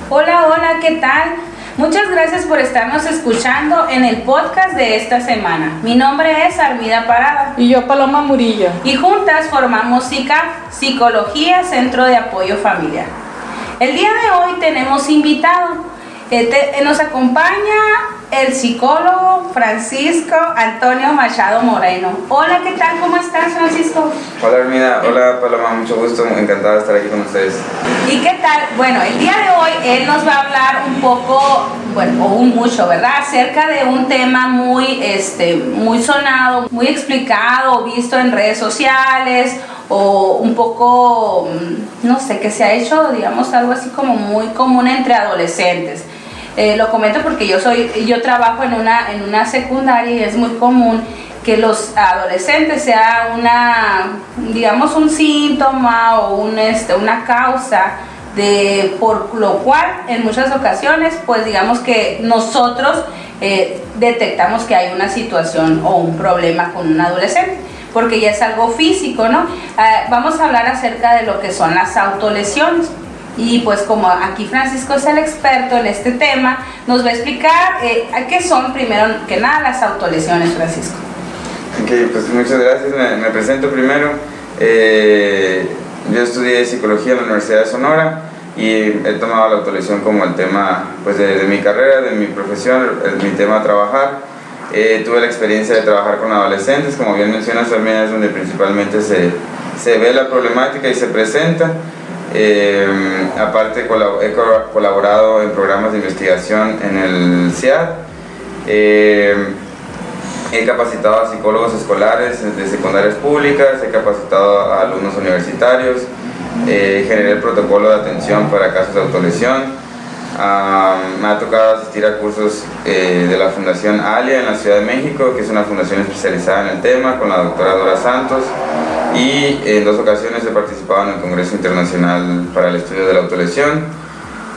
Hola, hola, ¿qué tal? Muchas gracias por estarnos escuchando en el podcast de esta semana. Mi nombre es Armida Parada. Y yo, Paloma Murillo. Y juntas formamos SICAF, Psicología Centro de Apoyo Familiar. El día de hoy tenemos invitado. Nos acompaña el psicólogo Francisco Antonio Machado Moreno. Hola, ¿qué tal? ¿Cómo estás, Francisco? Hola, Armida. Hola, Paloma. Mucho gusto. Encantado de estar aquí con ustedes. ¿Y qué tal? Bueno, el día de hoy él nos va a hablar un poco, bueno, o mucho, ¿verdad? Acerca de un tema muy sonado, muy explicado, visto en redes sociales, o un poco, no sé, que se ha hecho, digamos, algo así como muy común entre adolescentes. Lo comento porque yo trabajo en una secundaria y es muy común que los adolescentes sea digamos, un síntoma o una causa por lo cual en muchas ocasiones, pues digamos que nosotros detectamos que hay una situación o un problema con un adolescente, porque ya es algo físico, ¿no? Vamos a hablar acerca de lo que son las autolesiones. Y pues como aquí Francisco es el experto en este tema, nos va a explicar qué son primero que nada las autolesiones, Francisco. Ok, pues muchas gracias. Me presento primero. Yo estudié psicología en la Universidad de Sonora y he tomado la autolesión como el tema, pues, de mi carrera, de mi profesión, mi tema a trabajar. Tuve la experiencia de trabajar con adolescentes, como bien mencionas, también es donde principalmente se ve la problemática y se presenta. Aparte he colaborado en programas de investigación en el CIAD. He capacitado a psicólogos escolares de secundarias públicas, he capacitado a alumnos universitarios, generé el protocolo de atención para casos de autolesión. Me ha tocado asistir a cursos de la Fundación ALIA en la Ciudad de México, que es una fundación especializada en el tema, con la doctora Dora Santos, y en 2 ocasiones he participado en el Congreso Internacional para el Estudio de la Autolesión,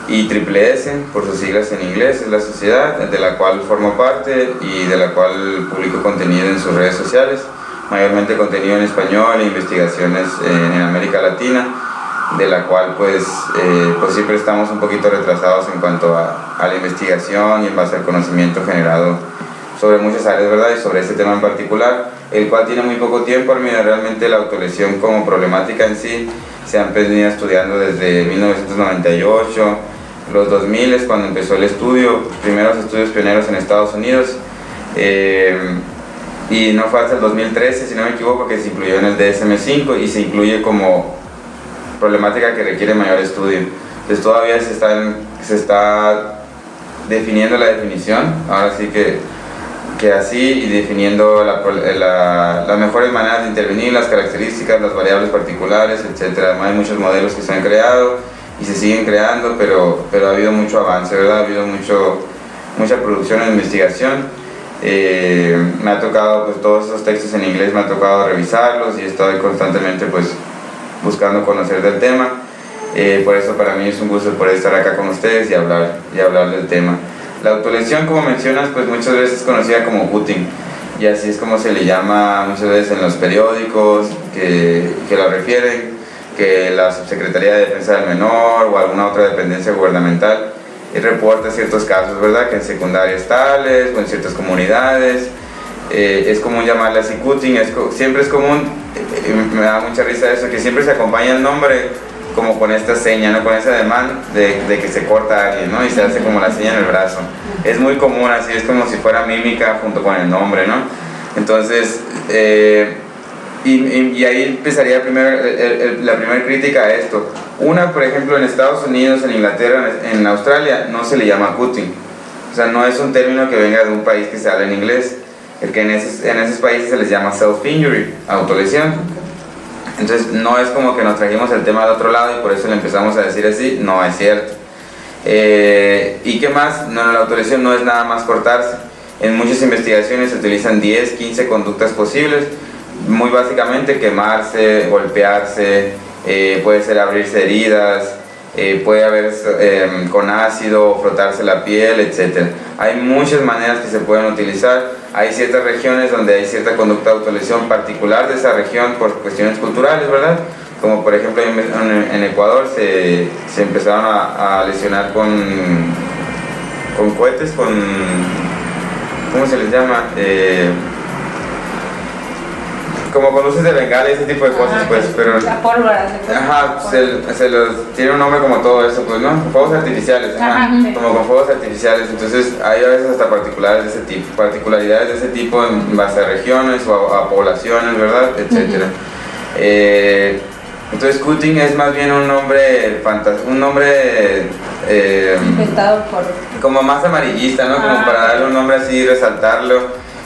y SSS, por sus siglas en inglés, es la sociedad de la cual formo parte y de la cual publico contenido en sus redes sociales, mayormente contenido en español e investigaciones en América Latina, de la cual pues siempre estamos un poquito retrasados en cuanto a la investigación y en base al conocimiento generado sobre muchas áreas, ¿verdad? Y sobre este tema en particular, el cual tiene muy poco tiempo. Realmente la autolesión como problemática en sí se han venido estudiando desde 1998, los 2000 es cuando empezó el estudio, primeros estudios pioneros en Estados Unidos, y no fue hasta el 2013, si no me equivoco, que se incluyó en el DSM-5 y se incluye como problemática que requiere mayor estudio. Entonces todavía se está definiendo la definición, ahora sí que así, y definiendo las mejores maneras de intervenir, las características, las variables particulares, etc. Además hay muchos modelos que se han creado y se siguen creando, pero ha habido mucho avance, ¿verdad? Ha habido mucha producción en investigación. Me ha tocado, pues, todos esos textos en inglés me ha tocado revisarlos y he estado constantemente, pues, buscando conocer del tema. Por eso para mí es un gusto poder estar acá con ustedes y hablar del tema. La autolesión, como mencionas, pues muchas veces es conocida como cutting, y así es como se le llama muchas veces en los periódicos que la refieren, que la Subsecretaría de Defensa del Menor o alguna otra dependencia gubernamental reporta ciertos casos, ¿verdad? Que en secundarias tales o en ciertas comunidades es común llamarle así cutting. Siempre es común, me da mucha risa eso, que siempre se acompaña el nombre como con esta seña, ¿no? Con ese ademán de que se corta a alguien, ¿no? Y se hace como la seña en el brazo. Es muy común, así es como si fuera mímica junto con el nombre, ¿no? Entonces, y ahí empezaría la primera crítica a esto. Por ejemplo, en Estados Unidos, en Inglaterra, en Australia, no se le llama cutting. O sea, no es un término que venga de un país que se habla en inglés. El que en esos países se les llama self-injury, autolesión. Entonces no es como que nos trajimos el tema de otro lado y por eso le empezamos a decir así, no es cierto. ¿Y qué más? No, la autolesión no es nada más cortarse. En muchas investigaciones se utilizan 10, 15 conductas posibles, muy básicamente quemarse, golpearse, puede ser abrirse heridas, puede haber con ácido, frotarse la piel, etc. Hay muchas maneras que se pueden utilizar. Hay ciertas regiones donde hay cierta conducta de autolesión particular de esa región por cuestiones culturales, ¿verdad? Como por ejemplo en Ecuador se empezaron a lesionar con cohetes, ¿cómo se les llama? Como con luces de bengala y ese tipo de cosas, pues, pero... La pólvora. Ajá, tiene un nombre como todo eso, pues, ¿no? Fuegos artificiales, como con fuegos artificiales. Entonces hay a veces hasta particularidades de ese tipo en base a regiones o a poblaciones, ¿verdad? Etcétera. Entonces cutting es más bien un nombre inventado por... como más amarillista, ¿no? Como para darle un nombre así, resaltarlo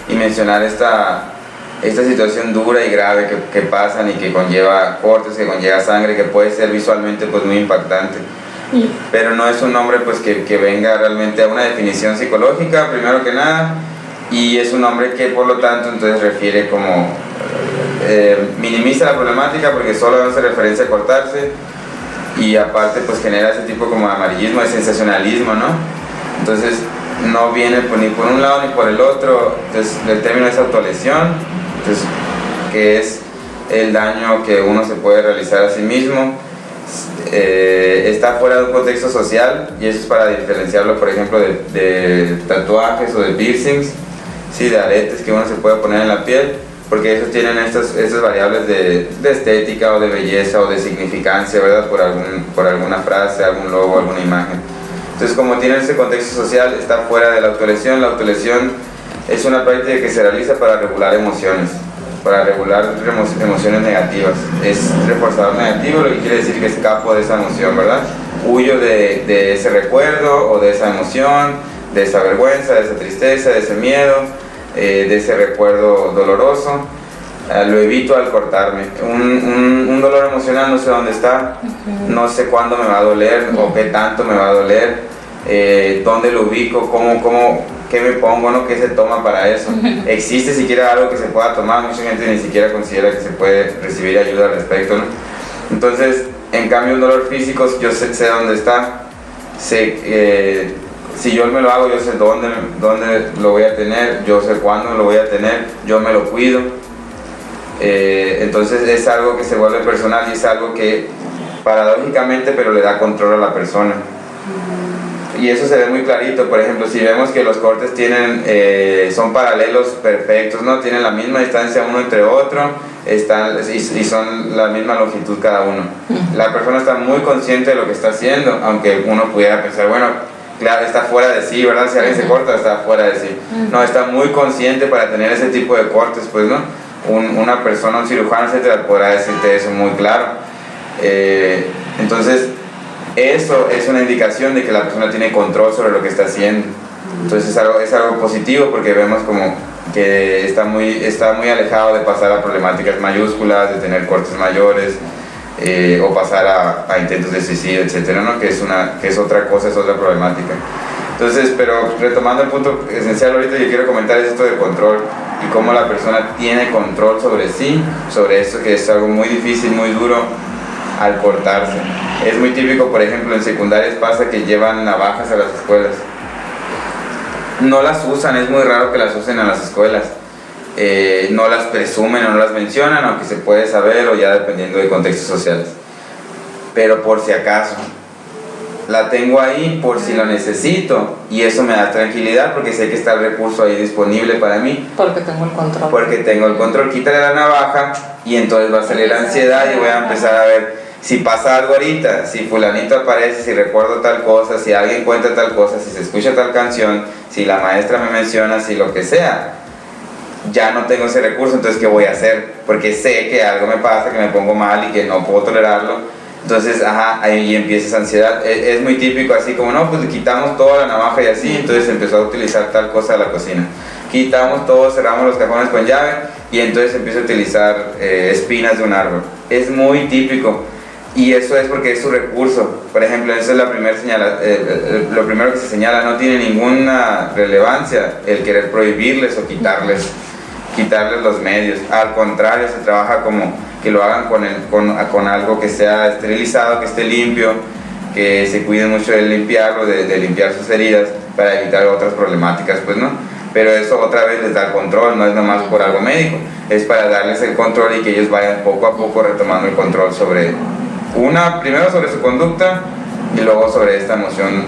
y mencionar esta situación dura y grave que pasan y que conlleva cortes, que conlleva sangre, que puede ser visualmente pues muy impactante. Pero no es un nombre pues que venga realmente a una definición psicológica, primero que nada, y es un nombre que por lo tanto entonces refiere como minimiza la problemática porque solo hace referencia a cortarse, y aparte pues genera ese tipo como de amarillismo, de sensacionalismo, ¿no? Entonces no viene ni por un lado ni por el otro. Entonces el término es autolesión, entonces, que es el daño que uno se puede realizar a sí mismo. Está fuera de un contexto social, y eso es para diferenciarlo, por ejemplo, de tatuajes o de piercings, sí, de aretes que uno se puede poner en la piel, porque esos tienen estas variables de estética o de belleza o de significancia, ¿verdad? Por alguna frase, algún logo, alguna imagen. Entonces, como tiene ese contexto social, está fuera de la autolesión. La autolesión es una práctica que se realiza para regular emociones, emociones negativas. Es reforzador negativo, lo que quiere decir que escapo de esa emoción, ¿verdad? Huyo de ese recuerdo o de esa emoción, de esa vergüenza, de esa tristeza, de ese miedo, de ese recuerdo doloroso. Lo evito al cortarme. Un dolor emocional no sé dónde está, no sé cuándo me va a doler o qué tanto me va a doler, dónde lo ubico, qué me pongo, ¿no? ¿Qué se toma para eso? ¿Existe siquiera algo que se pueda tomar? Mucha gente ni siquiera considera que se puede recibir ayuda al respecto, ¿no? Entonces, en cambio, un dolor físico, yo sé dónde está, si yo me lo hago, yo sé dónde lo voy a tener, yo sé cuándo lo voy a tener, yo me lo cuido. Entonces es algo que se vuelve personal y es algo que paradójicamente pero le da control a la persona, y eso se ve muy clarito. Por ejemplo, si vemos que los cortes son paralelos perfectos, ¿no? Tienen la misma distancia uno entre otro, y son la misma longitud cada uno. La persona está muy consciente de lo que está haciendo, aunque uno pudiera pensar, bueno, claro, está fuera de sí, ¿verdad? Si alguien se corta, está fuera de sí. No, está muy consciente para tener ese tipo de cortes, pues, ¿no? Una persona, un cirujano, etcétera, podrá decirte eso muy claro. Entonces, eso es una indicación de que la persona tiene control sobre lo que está haciendo. Entonces es algo positivo, porque vemos como que está muy alejado de pasar a problemáticas mayúsculas, de tener cortes mayores, o pasar a intentos de suicidio, etcétera, ¿no? que es otra cosa, es otra problemática. Entonces, pero retomando el punto esencial ahorita, yo quiero comentar esto de control y cómo la persona tiene control sobre sí, sobre esto que es algo muy difícil, muy duro al cortarse. Es muy típico, por ejemplo, en secundarias pasa que llevan navajas a las escuelas. No las usan, es muy raro que las usen en las escuelas. No las presumen o no las mencionan, aunque se puede saber, o ya dependiendo de contextos sociales. Pero por si acaso, la tengo ahí por si lo necesito, y eso me da tranquilidad porque sé que está el recurso ahí disponible para mí. Porque tengo el control. Porque tengo el control. Quítale la navaja y entonces va a salir la ansiedad y voy a empezar a ver si pasa algo ahorita, si fulanito aparece, si recuerdo tal cosa, si alguien cuenta tal cosa, si se escucha tal canción, si la maestra me menciona, si lo que sea. Ya no tengo ese recurso, entonces ¿qué voy a hacer? Porque sé que algo me pasa, que me pongo mal y que no puedo tolerarlo. Entonces, ahí empieza esa ansiedad. Es muy típico, así como, no, pues le quitamos toda la navaja y así, entonces empezó a utilizar tal cosa de la cocina. Quitamos todo, cerramos los cajones con llave y entonces empieza a utilizar espinas de un árbol. Es muy típico, y eso es porque es su recurso. Por ejemplo, eso es lo primero que se señala. No tiene ninguna relevancia el querer prohibirles o quitarles quitarles los medios. Al contrario, se trabaja como que lo hagan con algo que sea esterilizado, que esté limpio, que se cuiden mucho de limpiarlo, de limpiar sus heridas para evitar otras problemáticas, pues no. Pero eso otra vez les da el control, no es nomás por algo médico, es para darles el control y que ellos vayan poco a poco retomando el control sobre primero sobre su conducta y luego sobre esta emoción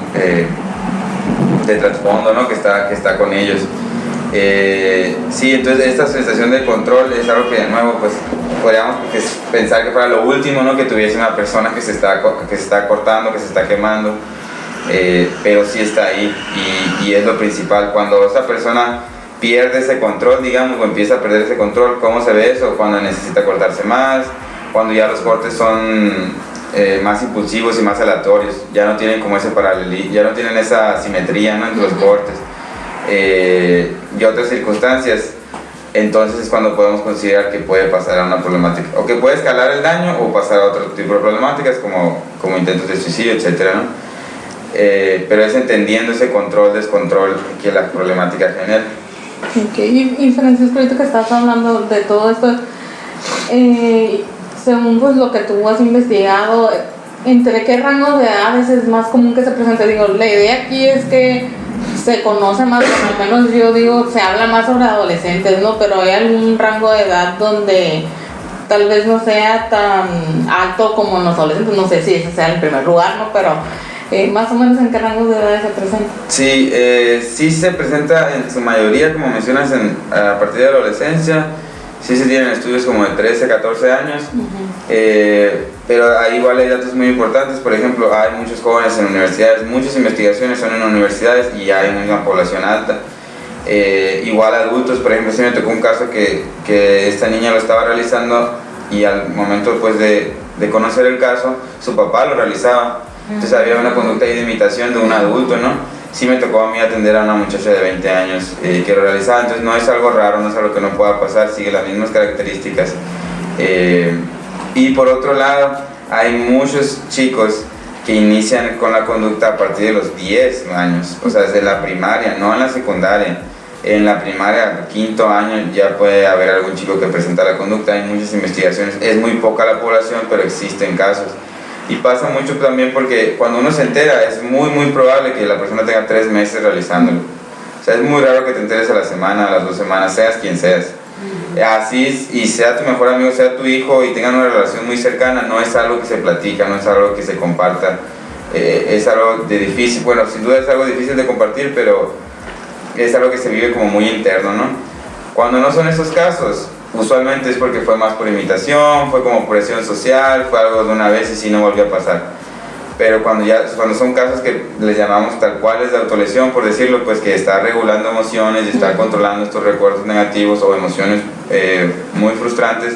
de trasfondo, ¿no? que está con ellos. Sí, entonces esta sensación de control es algo que de nuevo pues podríamos pensar que fuera lo último, ¿no? Que tuviese una persona que se está cortando, que se está quemando, pero sí está ahí y es lo principal. Cuando esa persona pierde ese control, digamos, o empieza a perder ese control, ¿cómo se ve eso? Cuando necesita cortarse más, cuando ya los cortes son más impulsivos y más aleatorios, ya no tienen como ese paralelismo, ya no tienen esa simetría, ¿no? Entre los cortes. Y otras circunstancias, entonces es cuando podemos considerar que puede pasar a una problemática, o que puede escalar el daño o pasar a otro tipo de problemáticas como intentos de suicidio, etcétera, ¿no? Pero es entendiendo ese descontrol que la problemática genera. Ok, y Francisco, ahorita que estás hablando de todo esto, según pues lo que tú has investigado, ¿entre qué rango de edades es más común que se presente? Digo, la idea aquí es que se conoce más, al menos yo digo, se habla más sobre adolescentes, ¿no? Pero hay algún rango de edad donde tal vez no sea tan alto como en los adolescentes, no sé si ese sea el primer lugar, ¿no? Pero más o menos en qué rango de edad se presenta. Sí, sí se presenta en su mayoría, como mencionas, a partir de la adolescencia. Sí se tienen estudios como de 13, 14 años, pero ahí igual hay datos muy importantes. Por ejemplo, hay muchos jóvenes en universidades, muchas investigaciones son en universidades y hay una población alta. Igual adultos, por ejemplo, sí me tocó un caso que esta niña lo estaba realizando y al momento pues, de conocer el caso, su papá lo realizaba. Entonces había una conducta ahí de imitación de un adulto, ¿no? Sí me tocó a mí atender a una muchacha de 20 años que lo realizaba, entonces no es algo raro, no es algo que no pueda pasar, sigue las mismas características. Y por otro lado, hay muchos chicos que inician con la conducta a partir de los 10 años, o sea, desde la primaria, no en la secundaria. En la primaria, quinto año, ya puede haber algún chico que presenta la conducta, hay muchas investigaciones, es muy poca la población, pero existen casos. Y pasa mucho también porque cuando uno se entera es muy probable que la persona tenga 3 meses realizándolo. O sea, es muy raro que te enteres a la semana, a las 2 semanas, seas quien seas. Así, y sea tu mejor amigo, sea tu hijo y tengan una relación muy cercana, no es algo que se platica, no es algo que se comparta. Es algo de difícil, bueno, sin duda es algo difícil de compartir, pero es algo que se vive como muy interno, ¿no? Cuando no son esos casos, usualmente es porque fue más por imitación, fue como presión social, fue algo de una vez y sí no volvió a pasar. Pero cuando son casos que les llamamos tal cual es de autolesión, por decirlo, pues que está regulando emociones y está controlando estos recuerdos negativos o emociones muy frustrantes,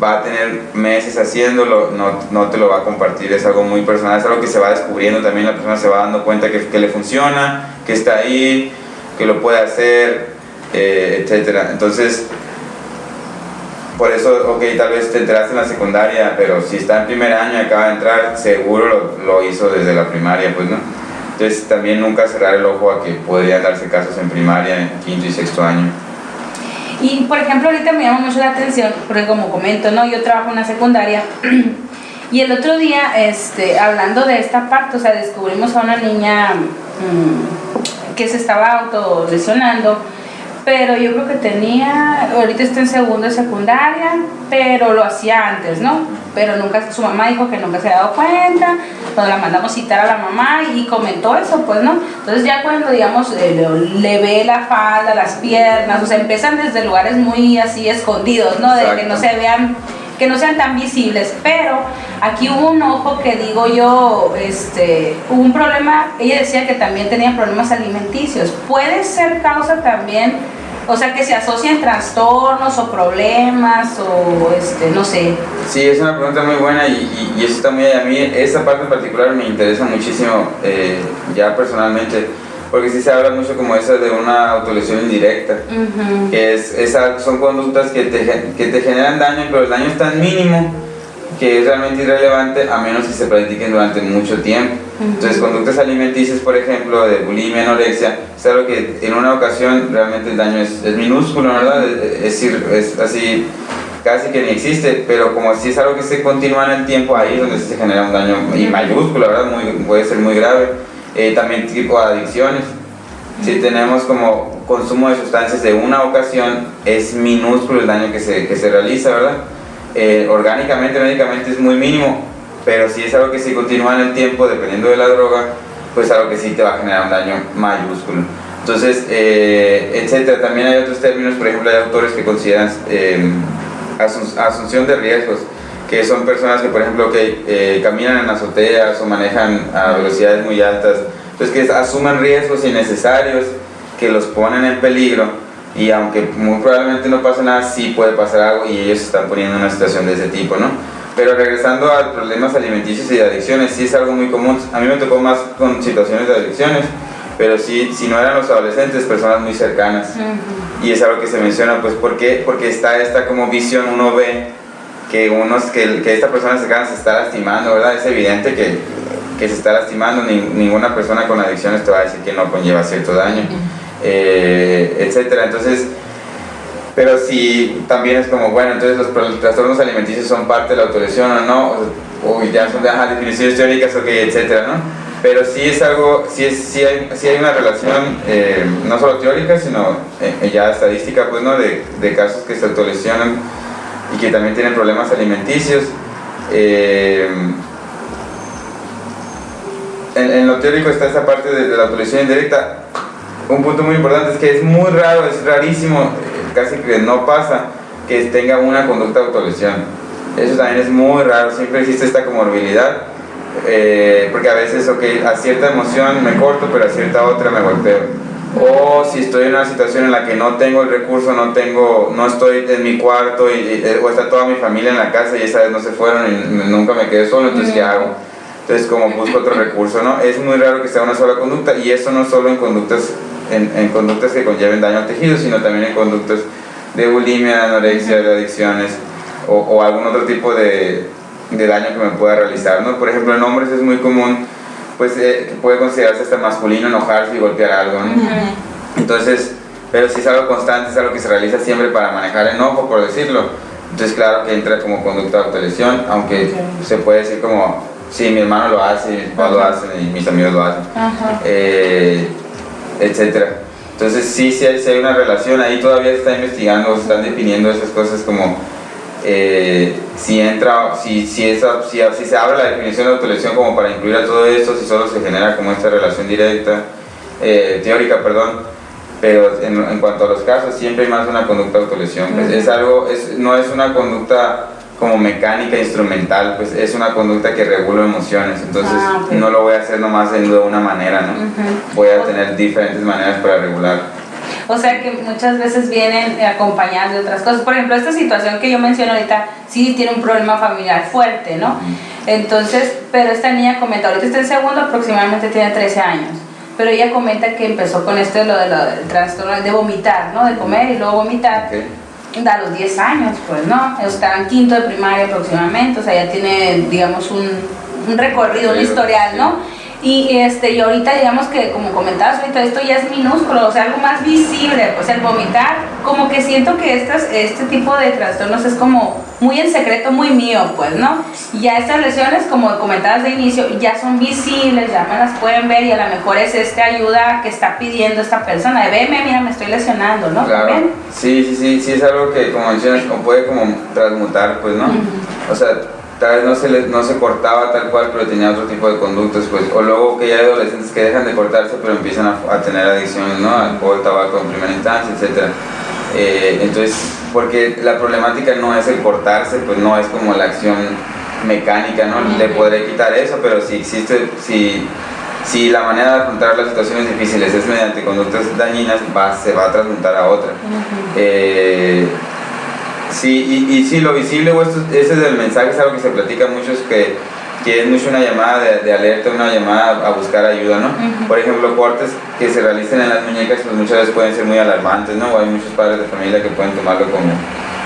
va a tener meses haciéndolo, no te lo va a compartir, es algo muy personal, es algo que se va descubriendo también, la persona se va dando cuenta que le funciona, que está ahí, que lo puede hacer, etcétera. Entonces, por eso, ok, tal vez te enteraste en la secundaria, pero si está en primer año y acaba de entrar, seguro lo hizo desde la primaria, pues, ¿no? Entonces, también nunca cerrar el ojo a que podrían darse casos en primaria, en quinto y sexto año. Y, por ejemplo, ahorita me llama mucho la atención, porque como comento, ¿no? Yo trabajo en una secundaria y el otro día, hablando de esta parte, o sea, descubrimos a una niña que se estaba autolesionando, pero yo creo que ahorita está en segundo de secundaria, pero lo hacía antes, ¿no? Pero nunca, su mamá dijo que nunca se había dado cuenta, cuando la mandamos citar a la mamá y comentó eso, pues, ¿no? Entonces ya cuando, digamos, le ve la falda, las piernas, o sea, empiezan desde lugares muy así escondidos, ¿no? De que no se vean, que no sean tan visibles, pero aquí hubo un ojo que digo yo, hubo un problema, ella decía que también tenía problemas alimenticios, puede ser causa también, o sea, que se asocian trastornos o problemas o no sé. Sí, es una pregunta muy buena y eso está muy, a mí esa parte en particular me interesa muchísimo ya personalmente, porque sí se habla mucho como esa de una autolesión indirecta, que son conductas que te generan daño, pero el daño es tan mínimo que es realmente irrelevante a menos que se practiquen durante mucho tiempo. Entonces, conductas alimenticias, por ejemplo, de bulimia, anorexia, es algo que en una ocasión realmente el daño es minúsculo, ¿verdad? Es así, casi que ni existe, pero como si es algo que se continúa en el tiempo, ahí es donde se genera un daño y mayúsculo, ¿verdad? Puede ser muy grave. También tipo de adicciones. Si tenemos como consumo de sustancias de una ocasión, es minúsculo el daño que se realiza, ¿verdad? Orgánicamente, médicamente es muy mínimo, pero si es algo que se continúa en el tiempo, dependiendo de la droga, pues algo que sí te va a generar un daño mayúsculo. Entonces, etcétera. También hay otros términos, por ejemplo, hay autores que consideran asunción de riesgos, que son personas que, por ejemplo, que caminan en azoteas o manejan a velocidades muy altas, pues que asumen riesgos innecesarios que los ponen en peligro, y aunque muy probablemente no pase nada, sí puede pasar algo y ellos se están poniendo en una situación de ese tipo, ¿no? Pero regresando a problemas alimenticios y de adicciones, sí es algo muy común. A mí me tocó más con situaciones de adicciones, pero sí, si no eran los adolescentes, personas muy cercanas. Y es algo que se menciona, pues, ¿por qué? Porque está esta como visión, uno ve que esta persona cercana se está lastimando, ¿verdad? Es evidente que se está lastimando. Ninguna persona con adicciones te va a decir que no conlleva cierto daño, etcétera. Entonces, pero si también es como, bueno, entonces los trastornos alimenticios son parte de la autolesión o no, o ya son de definiciones teóricas, ok, etcétera, ¿no? Pero sí es algo, sí hay una relación, no solo teórica, sino ya estadística, pues, ¿no? De casos que se autolesionan y que también tienen problemas alimenticios. En lo teórico está esa parte de la autolesión indirecta. Un punto muy importante es que es muy raro, es rarísimo, casi que no pasa que tenga una conducta de autolesión. Eso también es muy raro, siempre existe esta comorbilidad, porque a veces, ok, a cierta emoción me corto, pero a cierta otra me golpeo. O si estoy en una situación en la que no tengo el recurso, no estoy en mi cuarto o está toda mi familia en la casa y esa vez no se fueron y nunca me quedé solo, entonces ¿qué hago? Entonces, como busco otro recurso, ¿no? Es muy raro que sea una sola conducta, y eso no solo en conductas que conlleven daño al tejido, sino también en conductas de bulimia, de anorexia, de adicciones o algún otro tipo de daño que me pueda realizar, ¿no? Por ejemplo, en hombres es muy común, pues, que puede considerarse hasta masculino enojarse y golpear algo, ¿no? Entonces, pero si es algo constante, es algo que se realiza siempre para manejar el enojo, por decirlo, entonces claro que entra como conducta de autolesión, aunque se puede decir como, sí, mi hermano lo hace, mis papás lo hacen y mis amigos lo hacen, etcétera. Entonces sí hay una relación, ahí todavía se está investigando, se están definiendo esas cosas como si se abre la definición de autolesión como para incluir a todo esto, si solo se genera como esta relación directa, teórica, perdón, pero en cuanto a los casos siempre hay más de una conducta de autolesión, pues no es una conducta como mecánica, instrumental, pues es una conducta que regula emociones, entonces no lo voy a hacer nomás de una manera, ¿no? Voy a tener diferentes maneras para regular. O sea que muchas veces vienen acompañadas de otras cosas. Por ejemplo, esta situación que yo menciono ahorita, sí tiene un problema familiar fuerte, ¿no? Entonces, pero esta niña comenta, ahorita está en segundo, aproximadamente tiene 13 años, pero ella comenta que empezó con esto del trastorno de vomitar, ¿no? De comer y luego vomitar. A los 10 años, pues, ¿no? Estaba en quinto de primaria aproximadamente, o sea, ya tiene, digamos, un recorrido, un historial, ¿no? Y ahorita, digamos que, como comentabas ahorita, esto ya es minúsculo, o sea, algo más visible, pues el vomitar, como que siento que este tipo de trastornos es como muy en secreto, muy mío, pues, ¿no? Y ya estas lesiones, como comentabas de inicio, ya son visibles, ya me las pueden ver y a lo mejor es ayuda que está pidiendo esta persona, de veme, mira, me estoy lesionando, ¿no? Claro. Sí, es algo que, como mencionas, puede como transmutar, pues, ¿no? O sea, tal vez no se cortaba tal cual, pero tenía otro tipo de conductas, pues, o luego que ya hay adolescentes que dejan de cortarse, pero empiezan a tener adicciones, ¿no? Alcohol, tabaco en primera instancia, etcétera. Entonces, porque la problemática no es el cortarse, pues no es como la acción mecánica, ¿no? Le podré quitar eso, pero si existe, si la manera de afrontar las situaciones difíciles es mediante conductas dañinas, se va a transmutar a otra. Sí, lo visible, ese es el mensaje, es algo que se platica mucho, es que es mucho una llamada de alerta, una llamada a buscar ayuda, ¿no? Por ejemplo, cortes que se realicen en las muñecas, pues muchas veces pueden ser muy alarmantes, ¿no? O hay muchos padres de familia que pueden tomarlo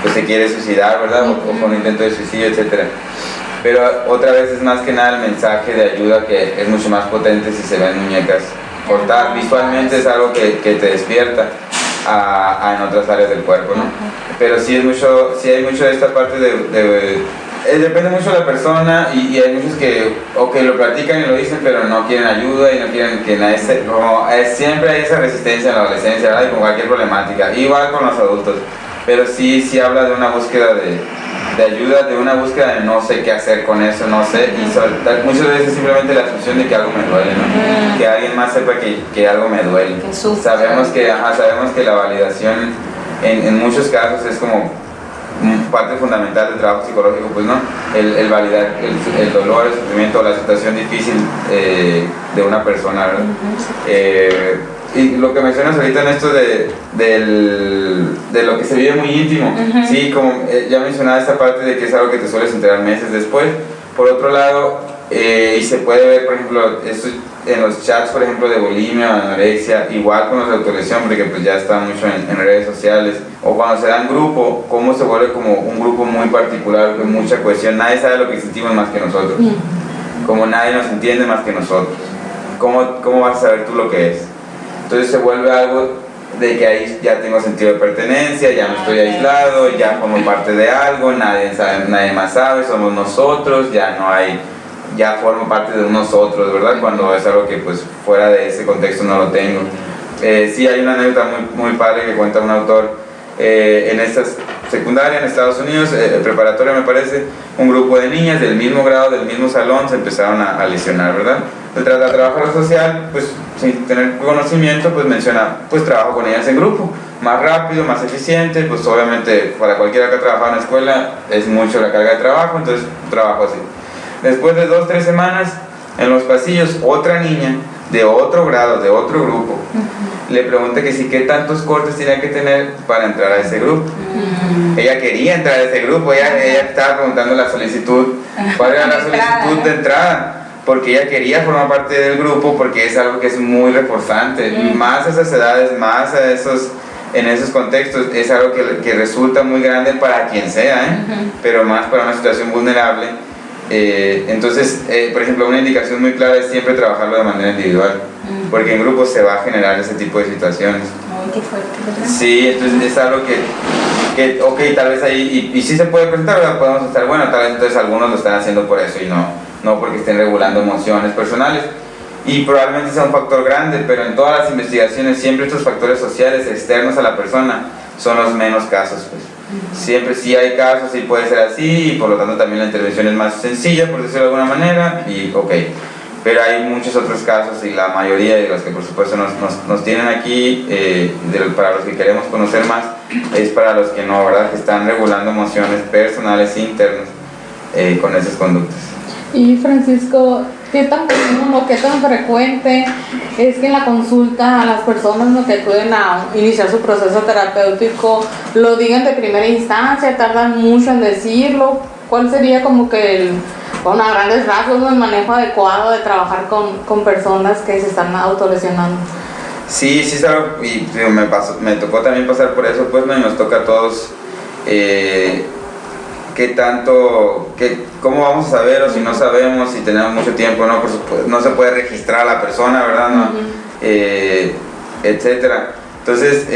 pues se quiere suicidar, ¿verdad? O con intento de suicidio, etc. Pero otra vez es más que nada el mensaje de ayuda, que es mucho más potente si se ven muñecas cortar. Visualmente es algo que te despierta en otras áreas del cuerpo, ¿no? Pero sí hay mucho de esta parte depende mucho de la persona, y hay muchos que lo platican y lo dicen, pero no quieren ayuda y no quieren que nadie siempre hay esa resistencia en la adolescencia, ¿verdad? Y con cualquier problemática, igual con los adultos, pero sí habla de una búsqueda de ayuda, de una búsqueda de no sé qué hacer con eso, no sé, y muchas veces simplemente la asunción de que algo me duele, ¿no? Que alguien más sepa que algo me duele. Sabemos que la validación en muchos casos es como parte fundamental del trabajo psicológico, pues, ¿no? El validar el dolor, el sufrimiento, la situación difícil de una persona, ¿verdad? Y lo que mencionas ahorita en esto de lo que se vive muy íntimo, sí, como ya mencionaba esta parte de que es algo que te sueles enterar meses después. Por otro lado, y se puede ver, por ejemplo, esto en los chats, por ejemplo, de bulimia o anorexia, igual con los de autolesión, porque pues ya está mucho en redes sociales, o cuando se da en grupo, cómo se vuelve como un grupo muy particular, con mucha cohesión. Nadie sabe lo que sentimos más que nosotros, como nadie nos entiende más que nosotros. ¿Cómo vas a saber tú lo que es? Entonces se vuelve algo de que ahí ya tengo sentido de pertenencia, ya no estoy aislado, ya formo parte de algo, nadie más sabe, somos nosotros, ya formo parte de nosotros, ¿verdad? Cuando es algo que pues fuera de ese contexto no lo tengo. Sí, hay una anécdota muy padre que cuenta un autor en esta secundaria en Estados Unidos, preparatoria me parece, un grupo de niñas del mismo grado, del mismo salón, se empezaron a lesionar, ¿verdad? Tras la trabajadora social, pues sin tener conocimiento, pues menciona, pues trabajo con ellas en grupo, más rápido, más eficiente, pues obviamente para cualquiera que ha trabajado en la escuela es mucho la carga de trabajo, entonces trabajo así. Después de 2 o 3 semanas, en los pasillos, otra niña de otro grado, de otro grupo, le pregunta que si qué tantos cortes tenía que tener para entrar a ese grupo. Ella quería entrar a ese grupo, ella estaba preguntando la solicitud, cuál era la solicitud de entrada, porque ella quería formar parte del grupo, porque es algo que es muy reforzante, más a esas edades, más en esos contextos, es algo que resulta muy grande para quien sea, pero más para una situación vulnerable. Entonces, por ejemplo, una indicación muy clara es siempre trabajarlo de manera individual, porque en grupos se va a generar ese tipo de situaciones. Qué fuerte, ¿verdad? Sí, entonces es algo que ok, tal vez ahí, y sí se puede presentar, ¿verdad? Podemos estar, bueno, tal vez entonces algunos lo están haciendo por eso y no porque estén regulando emociones personales, y probablemente sea un factor grande, pero en todas las investigaciones siempre estos factores sociales externos a la persona son los menos casos, pues. Siempre sí hay casos, sí puede ser así, y por lo tanto también la intervención es más sencilla, por decirlo de alguna manera, y ok. Pero hay muchos otros casos, y la mayoría de los que por supuesto nos tienen aquí, para los que queremos conocer más, es para los que no, ¿verdad? Que están regulando emociones personales internas con esas conductas. Y Francisco, ¿qué tan común o qué tan frecuente es que en la consulta a las personas que acuden a iniciar su proceso terapéutico lo digan de primera instancia, tardan mucho en decirlo? ¿Cuál sería como que a grandes rasgos el manejo adecuado de trabajar con personas que se están autolesionando? Sí, y me tocó también pasar por eso, pues nos toca a todos. ¿Cómo vamos a saber, o si no sabemos, si tenemos mucho tiempo, no? Por supuesto, no se puede registrar a la persona, ¿verdad? No, etcétera. Entonces,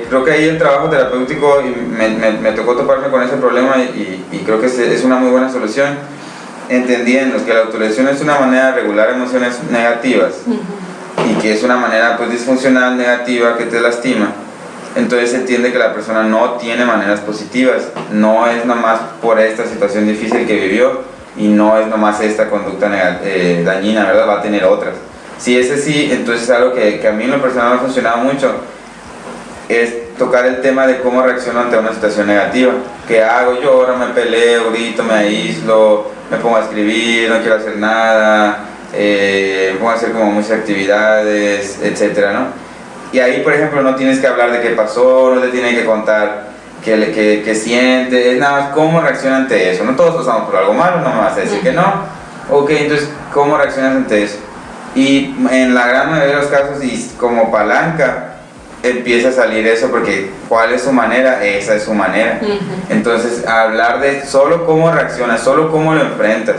creo que ahí el trabajo terapéutico, me tocó toparme con ese problema, y creo que es una muy buena solución, entendiendo que la autolesión es una manera de regular emociones negativas, y que es una manera pues disfuncional, negativa, que te lastima. Entonces se entiende que la persona no tiene maneras positivas, no es nomás por esta situación difícil que vivió, y no es nomás esta conducta dañina, ¿verdad? Va a tener otras. Si es así, entonces algo que a mí en lo personal me ha funcionado mucho es tocar el tema de cómo reacciono ante una situación negativa. ¿Qué hago? Lloro, me peleo, grito, me aíslo, me pongo a escribir, no quiero hacer nada, me pongo a hacer como muchas actividades, etcétera, ¿no? Y ahí, por ejemplo, no tienes que hablar de qué pasó, no te tienen que contar qué siente, es nada más cómo reacciona ante eso. No todos pasamos por algo malo, no me vas a decir que no. Ok, entonces, ¿cómo reaccionas ante eso? Y en la gran mayoría de los casos, y como palanca, empieza a salir eso, porque ¿cuál es su manera? Esa es su manera. Entonces, hablar de solo cómo reaccionas, solo cómo lo enfrentas,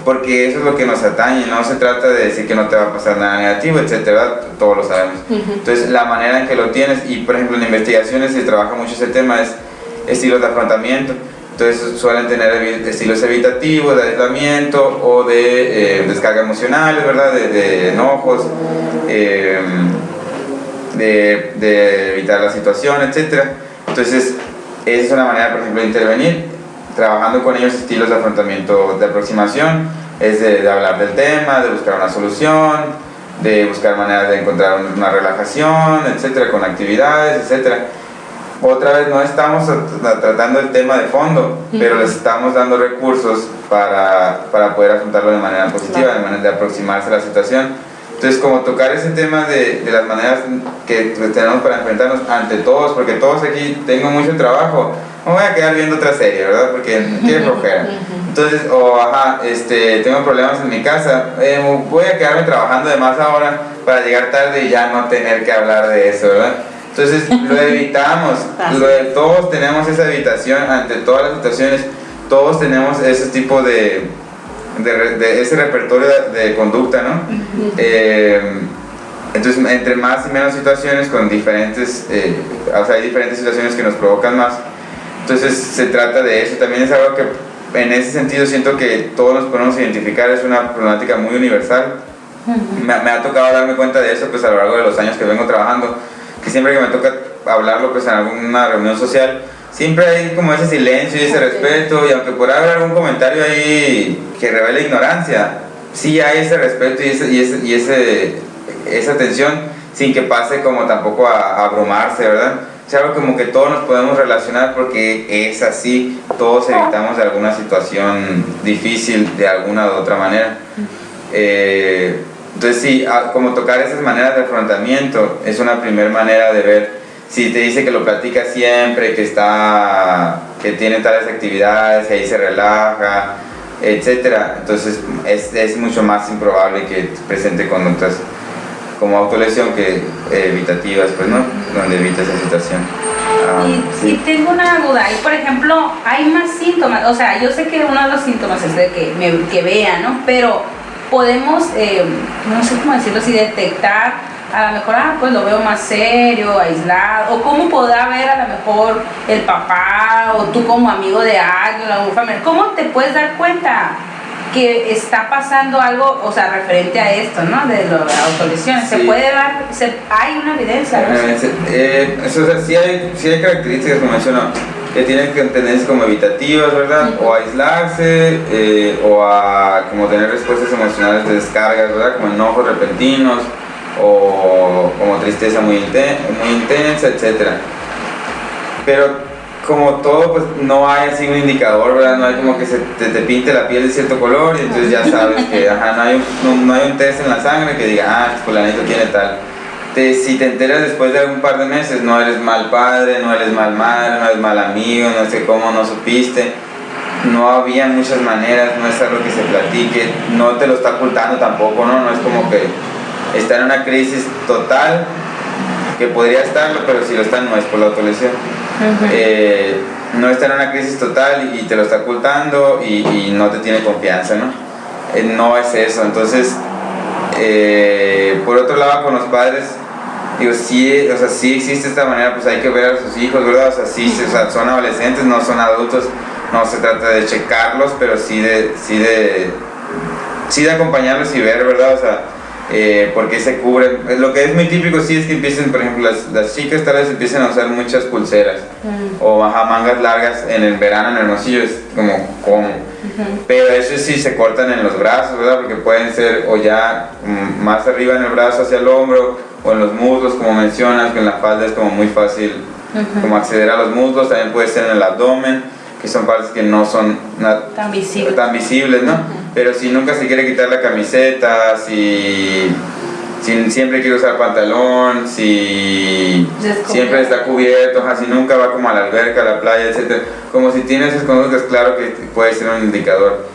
porque eso es lo que nos atañe. No se trata de decir que no te va a pasar nada negativo, etcétera, todos lo sabemos. Entonces, la manera en que lo tienes, y por ejemplo en investigaciones se trabaja mucho ese tema, es estilos de afrontamiento. Entonces suelen tener estilos evitativos, de aislamiento o de descarga emocionales, ¿verdad? De enojos, de evitar la situación, etc. Entonces, esa es una manera, por ejemplo, de intervenir, trabajando con ellos estilos de afrontamiento, de aproximación, es de hablar del tema, de buscar una solución, de buscar maneras de encontrar una relajación, etcétera, con actividades, etcétera. Otra vez, no estamos tratando el tema de fondo, pero les estamos dando recursos para poder afrontarlo de manera positiva, de manera de aproximarse a la situación. Entonces, como tocar ese tema de las maneras que tenemos para enfrentarnos ante todos, porque todos aquí tengo mucho trabajo, no voy a quedar viendo otra serie, ¿verdad? Porque qué flojera. Entonces, tengo problemas en mi casa, voy a quedarme trabajando de más ahora para llegar tarde y ya no tener que hablar de eso, ¿verdad? Entonces lo evitamos, todos tenemos esa evitación ante todas las situaciones, todos tenemos ese tipo de ese repertorio de conducta, ¿no? Entonces, entre más y menos situaciones con diferentes, hay diferentes situaciones que nos provocan más, entonces se trata de eso. También es algo que en ese sentido siento que todos nos podemos identificar, es una problemática muy universal. Me ha tocado darme cuenta de eso pues a lo largo de los años que vengo trabajando, que siempre que me toca hablarlo pues en alguna reunión social, siempre hay como ese silencio y ese respeto, y aunque por haber algún comentario ahí que revele ignorancia, sí hay ese respeto y esa atención, sin que pase como tampoco a abrumarse, ¿verdad? Es algo como que todos nos podemos relacionar porque es así, todos evitamos de alguna situación difícil de alguna u otra manera. Entonces sí, como tocar esas maneras de afrontamiento es una primera manera de ver. Si te dice que lo platica siempre, que tiene tales actividades, que ahí se relaja, etcétera, entonces es mucho más improbable que presente conductas como autolesión que evitativas, pues, ¿no? Donde evita esa situación. Y tengo una duda, y por ejemplo, hay más síntomas, o sea, yo sé que uno de los síntomas es de que vea, ¿no? Pero podemos, no sé cómo decirlo, si detectar, a lo mejor, pues lo veo más serio, aislado, o cómo podrá ver a lo mejor el papá, o tú como amigo de alguien, o familiar, ¿cómo te puedes dar cuenta que está pasando algo, o sea, referente a esto, ¿no? De las autolesiones? ¿Se puede dar, hay una evidencia? ¿No? Sí hay características, como menciono, que tienen tendencias como evitativas, ¿verdad? O a aislarse, o a como tener respuestas emocionales de descargas, ¿verdad? Como enojos repentinos, o como tristeza muy intensa, etc. Pero como todo, pues no hay así un indicador, ¿verdad? No hay como que te pinte la piel de cierto color y entonces ya sabes que no hay un test en la sangre que diga, fulanito tiene tal. Si te enteras después de un par de meses, no eres mal padre, no eres mal madre, no eres mal amigo, no sé cómo, no supiste. No había muchas maneras, no es algo que se platique, no te lo está ocultando tampoco, ¿no? No es como que está en una crisis total, que podría estarlo, pero si lo está no es por la autolesión. No está en una crisis total y te lo está ocultando y no te tiene confianza, ¿no? No es eso. Entonces, por otro lado, con los padres, digo, sí, o sea, sí existe esta manera, pues hay que ver a sus hijos, ¿verdad? O sea, sí, o sea, son adolescentes, no son adultos, no se trata de checarlos, pero sí de acompañarlos y ver, ¿verdad? O sea, porque se cubren. Lo que es muy típico sí es que empiecen, por ejemplo, las chicas tal vez empiecen a usar muchas pulseras o mangas largas en el verano, en Hermosillo, es como pero eso sí se cortan en los brazos, ¿verdad? Porque pueden ser o ya más arriba en el brazo hacia el hombro o en los muslos, como mencionas, que en la falda es como muy fácil como acceder a los muslos. También puede ser en el abdomen, que son partes que no son tan visibles, ¿no? Pero si nunca se quiere quitar la camiseta, si siempre quiere usar pantalón, si siempre está cubierto, si nunca va como a la alberca, a la playa, etc. Como si tiene esas conductas, claro que puede ser un indicador.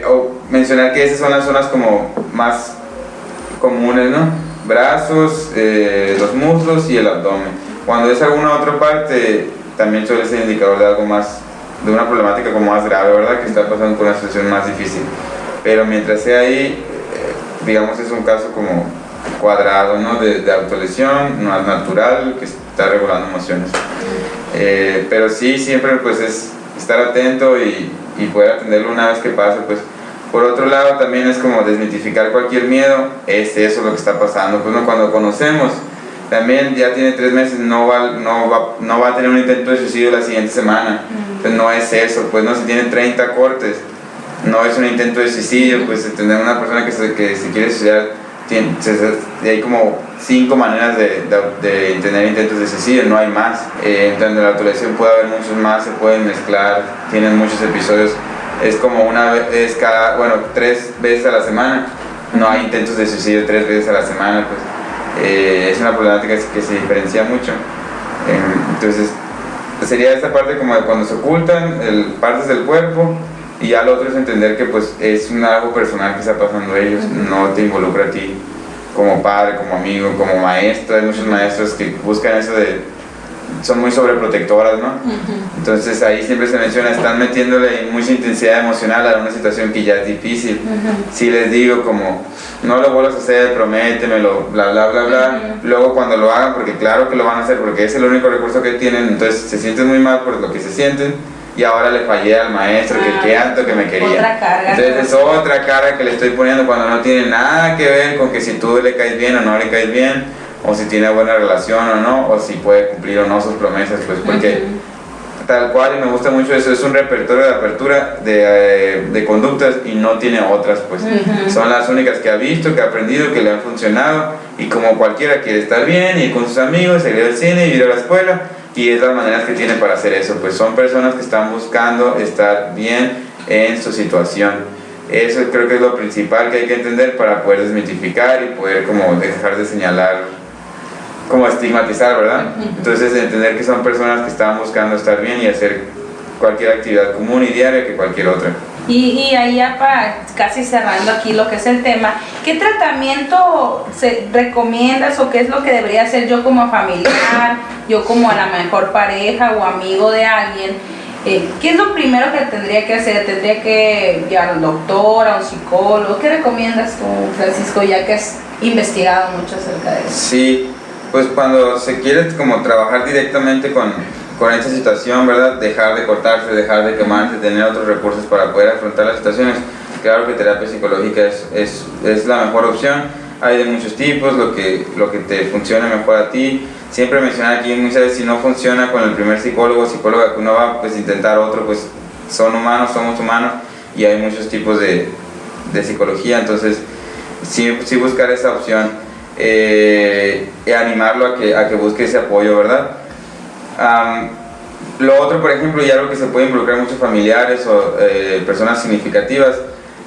O mencionar que esas son las zonas como más comunes, ¿no? brazos, los muslos y el abdomen. Cuando es alguna otra parte, también suele ser indicador de algo más, de una problemática como más grave, ¿verdad? Que está pasando por una situación más difícil. Pero mientras sea ahí, digamos, es un caso como cuadrado, ¿no? De autolesión, no es natural, que está regulando emociones. Pero sí, siempre pues es estar atento y poder atenderlo una vez que pase, pues. Por otro lado, también es como desmitificar cualquier miedo, es eso lo que está pasando. Pues no, cuando conocemos, también ya tiene 3 meses, no va a tener un intento de suicidio la siguiente semana. Pues no es eso, pues no, si tiene 30 cortes, no es un intento de suicidio, pues tener una persona que se quiere suicidar, hay como 5 maneras de tener intentos de suicidio, no hay más. Entonces en la autolesión puede haber muchos más, se pueden mezclar, tienen muchos episodios. Es como una vez cada, 3 veces a la semana, no hay intentos de suicidio 3 veces a la semana, pues es una problemática que se diferencia mucho. Entonces sería esta parte como de cuando se ocultan partes del cuerpo, y ya lo otro es entender que pues es algo personal que está pasando a ellos, no te involucra a ti como padre, como amigo, como maestro. Hay muchos maestros que buscan eso son muy sobreprotectoras, ¿no? Entonces ahí siempre se menciona, están metiéndole mucha intensidad emocional a una situación que ya es difícil. Si les digo como, no lo vuelvas a hacer, prométemelo, bla, bla, bla, bla. Luego cuando lo hagan, porque claro que lo van a hacer, porque es el único recurso que tienen, entonces se sienten muy mal por lo que se sienten, y ahora le fallé al maestro, que qué alto que me quería. Otra carga. Entonces es otra carga que le estoy poniendo cuando no tiene nada que ver con que si tú le caes bien o no le caes bien, o si tiene buena relación o no, o si puede cumplir o no sus promesas, pues porque tal cual, y me gusta mucho eso, es un repertorio de apertura de conductas y no tiene otras, pues son las únicas que ha visto, que ha aprendido, que le han funcionado, y como cualquiera quiere estar bien, ir con sus amigos, salir al cine, ir a la escuela, y es las maneras que tiene para hacer eso, pues son personas que están buscando estar bien en su situación. Eso creo que es lo principal que hay que entender para poder desmitificar y poder como dejar de señalar, como estigmatizar, ¿verdad? Entonces entender que son personas que están buscando estar bien y hacer cualquier actividad común y diaria que cualquier otra. Y ahí ya para casi cerrando aquí lo que es el tema, ¿qué tratamiento recomiendas o qué es lo que debería hacer yo como familiar, yo como a la mejor pareja o amigo de alguien? ¿Qué es lo primero que tendría que hacer? ¿Tendría que llevar a un doctor, a un psicólogo? ¿Qué recomiendas tú, Francisco, ya que has investigado mucho acerca de eso? Sí, pues cuando se quiere como trabajar directamente con esta situación, ¿verdad? Dejar de cortarse, dejar de quemarse, tener otros recursos para poder afrontar las situaciones, claro que terapia psicológica es la mejor opción. Hay de muchos tipos, lo que te funcione mejor a ti. Siempre mencionar aquí muchas veces, si no funciona con el primer psicólogo o psicóloga que uno va, pues intentar otro, pues son humanos, somos humanos, y hay muchos tipos de psicología, entonces sí buscar esa opción, y animarlo a que busque ese apoyo, ¿verdad? Lo otro, por ejemplo, y algo que se puede involucrar muchos familiares o personas significativas,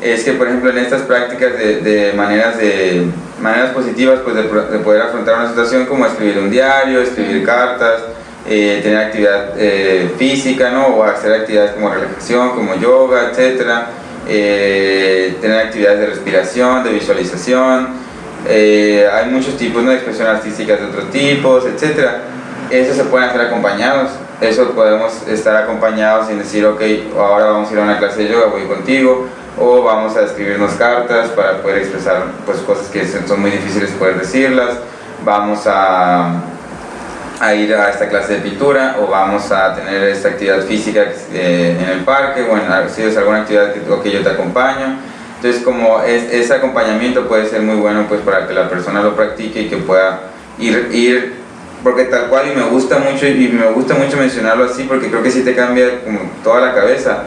es que, por ejemplo, en estas prácticas de maneras positivas, pues de poder afrontar una situación, como escribir un diario, escribir cartas, tener actividad física, ¿no? O hacer actividades como relajación, como yoga, etcétera, tener actividades de respiración, de visualización. Hay muchos tipos, ¿no? De expresión artísticas de otros tipos, etcétera. Eso se pueden hacer acompañados. Eso podemos estar acompañados sin decir, ok, ahora vamos a ir a una clase de yoga, voy contigo, o vamos a escribirnos cartas para poder expresar pues cosas que son muy difíciles poder decirlas, vamos a ir a esta clase de pintura, o vamos a tener esta actividad física en el parque, o si es alguna actividad que yo te acompaño. Entonces, como ese acompañamiento puede ser muy bueno pues para que la persona lo practique y que pueda ir porque tal cual, y me gusta mucho mencionarlo así, porque creo que sí te cambia como toda la cabeza.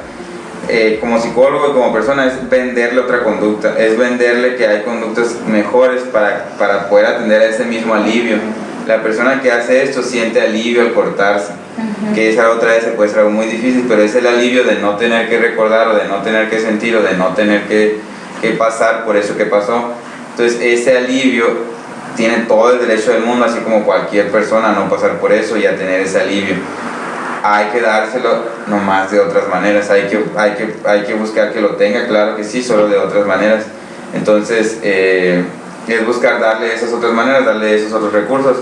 Como psicólogo y como persona, es venderle otra conducta, es venderle que hay conductas mejores para poder atender a ese mismo alivio. La persona que hace esto siente alivio al cortarse, que esa otra vez puede ser algo muy difícil, pero es el alivio de no tener que recordar, o de no tener que sentir, o de no tener que pasar por eso que pasó. Entonces ese alivio tiene todo el derecho del mundo, así como cualquier persona, a no pasar por eso y a tener ese alivio. Hay que dárselo nomás de otras maneras, hay que buscar que lo tenga, claro que sí, solo de otras maneras. Entonces es buscar darle esas otras maneras, darle esos otros recursos.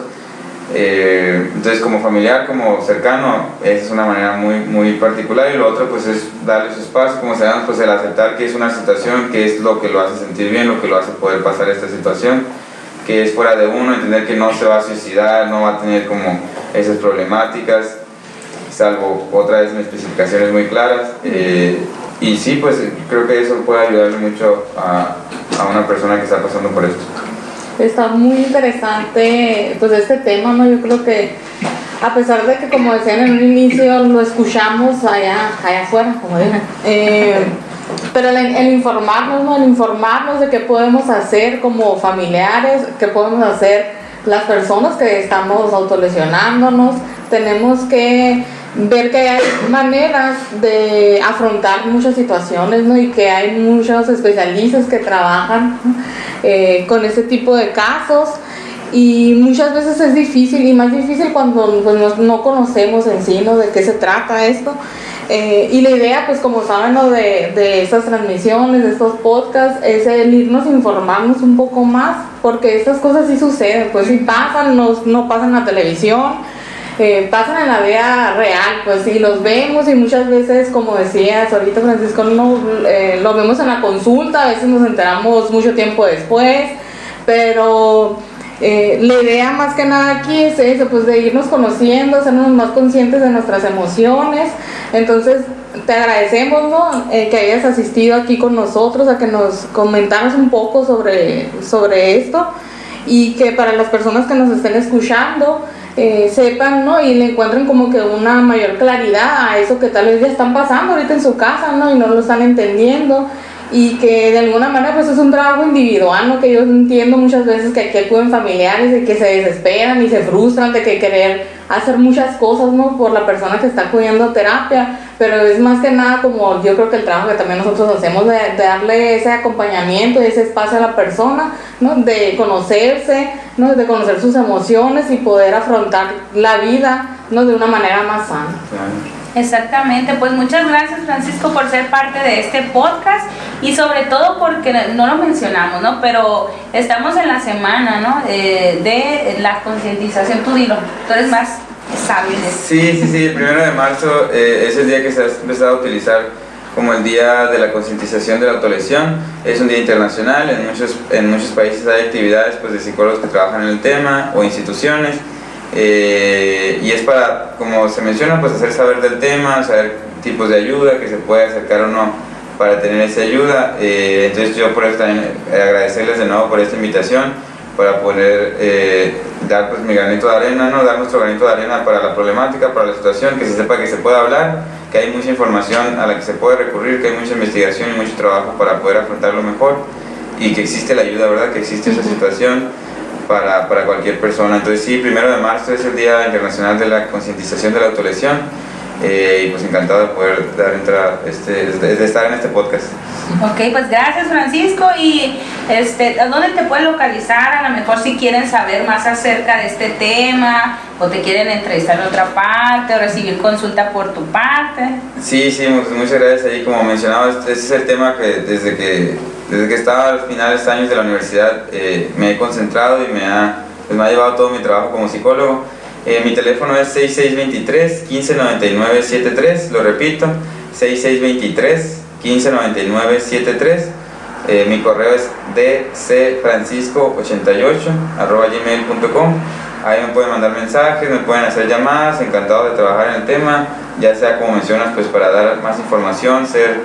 Entonces como familiar, como cercano, esa es una manera muy particular, y lo otro pues es darle su espacio, como se llama, pues el aceptar que es una situación, que es lo que lo hace sentir bien, lo que lo hace poder pasar esta situación, que es fuera de uno, entender que no se va a suicidar, no va a tener como esas problemáticas, salvo otra vez en especificaciones muy claras, y sí, pues creo que eso puede ayudarle mucho a una persona que está pasando por esto. Está muy interesante pues este tema, ¿no? Yo creo que a pesar de que, como decían en un inicio, lo escuchamos allá afuera, como dicen, pero el informarnos, ¿no? El informarnos de qué podemos hacer como familiares, qué podemos hacer las personas que estamos autolesionándonos, tenemos que ver que hay maneras de afrontar muchas situaciones, ¿no? Y que hay muchos especialistas que trabajan con ese tipo de casos, y muchas veces es difícil, y más difícil cuando pues, no conocemos en sí, ¿no? De qué se trata esto. Y la idea, pues como saben, ¿no? de estas transmisiones, de estos podcasts, es el irnos a informarnos un poco más, porque estas cosas sí suceden, pues sí pasan, no pasan en la televisión, pasan en la vida real, pues sí los vemos, y muchas veces, como decías ahorita, Francisco, lo vemos en la consulta, a veces nos enteramos mucho tiempo después, pero la idea más que nada aquí es eso, pues de irnos conociendo, hacernos más conscientes de nuestras emociones. Entonces te agradecemos, ¿no? Que hayas asistido aquí con nosotros, a que nos comentaras un poco sobre esto, y que para las personas que nos estén escuchando sepan, ¿no? Y le encuentren como que una mayor claridad a eso que tal vez ya están pasando ahorita en su casa, ¿no? Y no lo están entendiendo, y que de alguna manera pues es un trabajo individual, ¿no? Que yo entiendo muchas veces que aquí acuden familiares y que se desesperan y se frustran de que querer hacer muchas cosas, ¿no? Por la persona que está acudiendo a terapia, pero es más que nada como yo creo que el trabajo que también nosotros hacemos de darle ese acompañamiento y ese espacio a la persona, ¿no? De conocerse, ¿no? De conocer sus emociones y poder afrontar la vida, ¿no? De una manera más sana. Exactamente, pues muchas gracias, Francisco, por ser parte de este podcast, y sobre todo porque no lo mencionamos, ¿no? Pero estamos en la semana, ¿no? De la concientización. Tú dilo, tú eres más sabio en esto. Sí, el 1 de marzo es el día que se ha empezado a utilizar como el día de la concientización de la autolesión. Es un día internacional, en muchos países hay actividades pues, de psicólogos que trabajan en el tema, o instituciones. Y es para, como se menciona, pues hacer saber del tema, saber tipos de ayuda que se puede acercar o no para tener esa ayuda. Entonces yo por eso también agradecerles de nuevo por esta invitación, para poder dar pues mi granito de arena, ¿no? Dar nuestro granito de arena para la problemática, para la situación, que se sepa que se puede hablar, que hay mucha información a la que se puede recurrir, que hay mucha investigación y mucho trabajo para poder afrontarlo mejor, y que existe la ayuda, ¿verdad? Que existe esa situación para cualquier persona. Entonces sí, 1 de marzo es el Día Internacional de la Concientización de la Autolesión, y pues encantado de poder dar entrada, de estar en este podcast. Ok, pues gracias, Francisco. Y ¿a dónde te pueden localizar? A lo mejor si quieren saber más acerca de este tema, o te quieren entrevistar en otra parte, o recibir consulta por tu parte. Sí, muchas gracias. Ahí, como mencionaba, este es el tema que desde que estaba a los finales de años de la universidad me he concentrado, y me ha llevado todo mi trabajo como psicólogo. Mi teléfono es 6623-1599-73, lo repito, 6623-1599-73. Mi correo es dcfrancisco88@gmail.com. Ahí me pueden mandar mensajes, me pueden hacer llamadas, encantado de trabajar en el tema, ya sea como mencionas, pues para dar más información, ser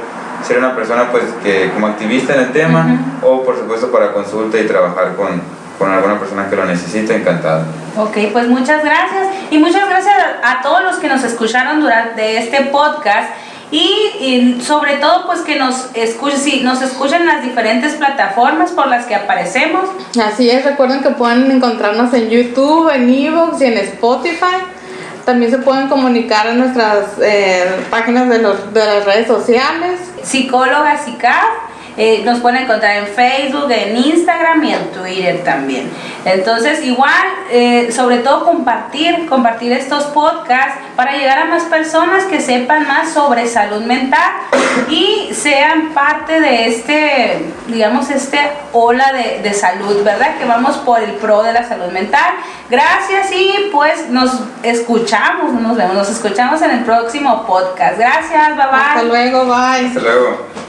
una persona pues que como activista en el tema, o por supuesto para consulta y trabajar con alguna persona que lo necesite, encantado. Ok, pues muchas gracias, y muchas gracias a todos los que nos escucharon durante este podcast, y sobre todo pues que nos escuchen en las diferentes plataformas por las que aparecemos. Así es, recuerden que pueden encontrarnos en YouTube, en iVoox y en Spotify. También se pueden comunicar en nuestras páginas de las redes sociales. Psicóloga SICAF, Nos pueden encontrar en Facebook, en Instagram y en Twitter también. Entonces igual, sobre todo compartir estos podcasts para llegar a más personas que sepan más sobre salud mental y sean parte de digamos, ola de salud, ¿verdad? Que vamos por el pro de la salud mental. Gracias y pues nos escuchamos en el próximo podcast. Gracias, bye bye. Hasta luego, bye. Hasta luego.